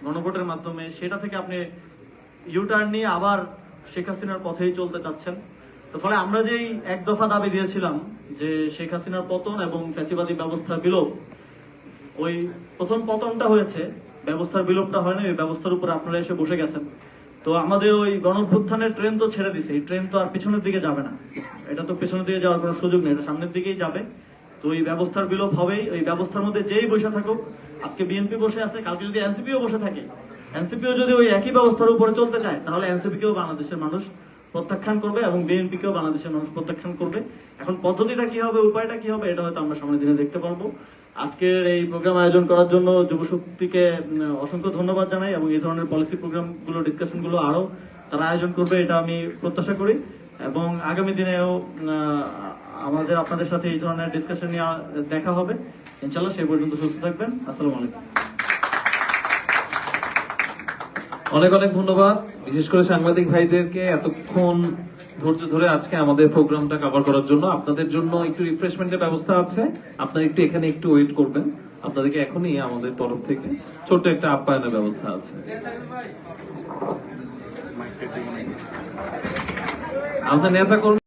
গণভোটের মাধ্যমে সেটা থেকে আপনি ইউটার্ন নিয়ে আবার শেখ হাসিনার পথেই চলতে চাচ্ছেন। তো ফলে আমরা যেই এক দফা দাবি দিয়েছিলাম যে শেখ হাসিনার পতন এবং ফ্যাসিবাদী ব্যবস্থার বিলোপ, ওই প্রথম পতনটা হয়েছে, ব্যবস্থার বিলোপটা হয় না। ওই ব্যবস্থার উপর আপনারা এসে বসে গেছেন। তো আমাদের ওই গণঅভ্যুত্থানের ট্রেন তো ছেড়ে দিছে, এই ট্রেন তো আর পিছনের দিকে যাবে না। এটা তো পেছনের দিকে যাওয়ার কোনো সুযোগ নেই, এটা সামনের দিকেই যাবে। তো এই ব্যবস্থার বিলোপ হবেই। ওই ব্যবস্থার মধ্যে যেই বসে থাকুক, আজকে বিএনপি বসে আছে, কালকে যদি এনসিপিও বসে থাকে, এনসিপিও যদি ওই একই ব্যবস্থার উপরে চলতে চায়, তাহলে এনসিপিকেও বাংলাদেশের মানুষ প্রত্যাখ্যান করবে এবং বিএনপিকেও বাংলাদেশের মানুষ প্রত্যাখ্যান করবে। এখন পদ্ধতিটা কি হবে, উপায়টা কি হবে, এটা হয়তো আমরা সামনের দিনে দেখতে পারবো। আজকের এই প্রোগ্রাম আয়োজন করার জন্য যুবশক্তিকে অসংখ্য ধন্যবাদ জানাই এবং এই ধরনের পলিসি প্রোগ্রাম গুলো, ডিসকাশন গুলো আরো তারা আয়োজন করবে, এটা আমি প্রত্যাশা করি। এবং আগামী দিনেও আমাদের আপনাদের সাথে এই ধরনের ডিসকাশন নিয়ে দেখা হবে ইনশাআল্লাহ। সেই পর্যন্ত সুস্থ থাকবেন। আসসালামু আলাইকুম। অনেক অনেক ধন্যবাদ, বিশেষ করে সাংবাদিক ভাইদেরকে এতক্ষণ ধৈর্য ধরে আজকে আমাদের প্রোগ্রামটা কভার করার জন্য। আপনাদের জন্য একটু রিফ্রেশমেন্টের ব্যবস্থা আছে, আপনারা একটু এখানে একটু ওয়েট করবেন। আপনাদেরকে এখনই আমাদের তরফ থেকে ছোট্ট একটা আপ্যায়নের ব্যবস্থা আছে। আমাদের নেতা কর্মী